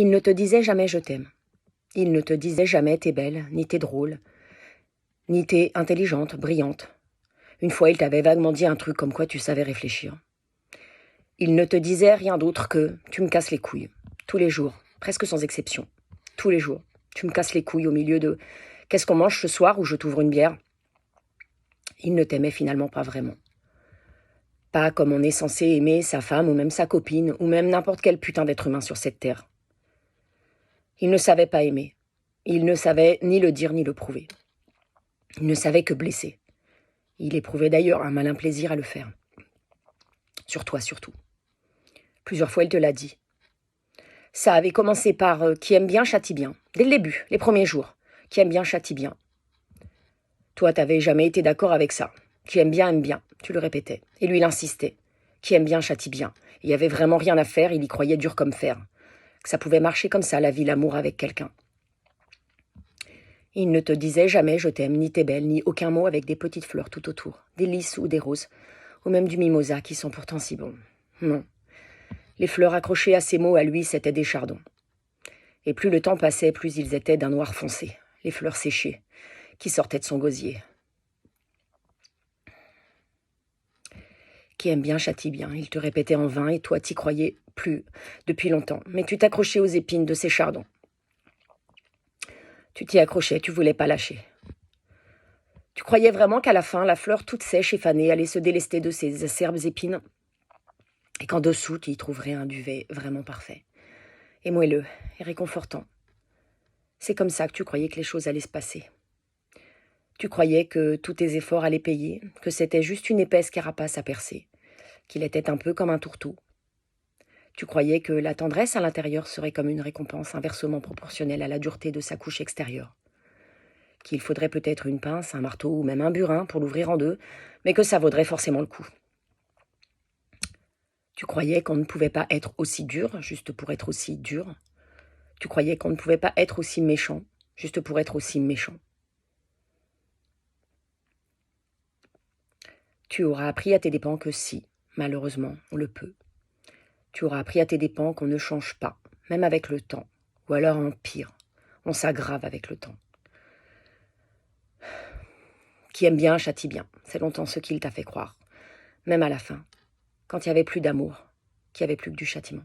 Il ne te disait jamais « je t'aime ». Il ne te disait jamais « t'es belle », ni « t'es drôle », ni « t'es intelligente, brillante ». Une fois, il t'avait vaguement dit un truc comme quoi tu savais réfléchir. Il ne te disait rien d'autre que « tu me casses les couilles ». Tous les jours, presque sans exception. Tous les jours, tu me casses les couilles au milieu de « qu'est-ce qu'on mange ce soir » ou « je t'ouvre une bière ». Il ne t'aimait finalement pas vraiment. Pas comme on est censé aimer sa femme ou même sa copine ou même n'importe quel putain d'être humain sur cette terre. Il ne savait pas aimer. Il ne savait ni le dire ni le prouver. Il ne savait que blesser. Il éprouvait d'ailleurs un malin plaisir à le faire. Sur toi surtout. Plusieurs fois il te l'a dit. Ça avait commencé par qui aime bien châtie bien. Dès le début, les premiers jours. Qui aime bien châtie bien. Toi, t'avais jamais été d'accord avec ça. Qui aime bien, tu le répétais. Et lui, il insistait. Qui aime bien, châtie bien. Il y avait vraiment rien à faire, il y croyait dur comme fer. Que ça pouvait marcher comme ça, la vie, l'amour avec quelqu'un. Il ne te disait jamais « je t'aime », ni « t'es belle », ni aucun mot avec des petites fleurs tout autour. Des lys ou des roses. Ou même du mimosa, qui sont pourtant si bons. Non. Les fleurs accrochées à ces mots, à lui, c'étaient des chardons. Et plus le temps passait, plus ils étaient d'un noir foncé. Les fleurs séchées, qui sortaient de son gosier. Qui aime bien châtie bien, il te répétait en vain, et toi t'y croyais plus depuis longtemps. Mais tu t'accrochais aux épines de ces chardons. Tu t'y accrochais, tu voulais pas lâcher. Tu croyais vraiment qu'à la fin, la fleur toute sèche et fanée allait se délester de ses acerbes épines, et qu'en dessous, tu y trouverais un duvet vraiment parfait, et moelleux, et réconfortant. C'est comme ça que tu croyais que les choses allaient se passer. Tu croyais que tous tes efforts allaient payer, que c'était juste une épaisse carapace à percer, qu'il était un peu comme un tourteau. Tu croyais que la tendresse à l'intérieur serait comme une récompense inversement proportionnelle à la dureté de sa couche extérieure. Qu'il faudrait peut-être une pince, un marteau ou même un burin pour l'ouvrir en deux, mais que ça vaudrait forcément le coup. Tu croyais qu'on ne pouvait pas être aussi dur, juste pour être aussi dur. Tu croyais qu'on ne pouvait pas être aussi méchant, juste pour être aussi méchant. Tu auras appris à tes dépens que si, malheureusement, on le peut. Tu auras appris à tes dépens qu'on ne change pas, même avec le temps, ou alors en pire, on s'aggrave avec le temps. Qui aime bien châtie bien, c'est longtemps ce qu'il t'a fait croire, même à la fin, quand il n'y avait plus d'amour, qu'il n'y avait plus que du châtiment.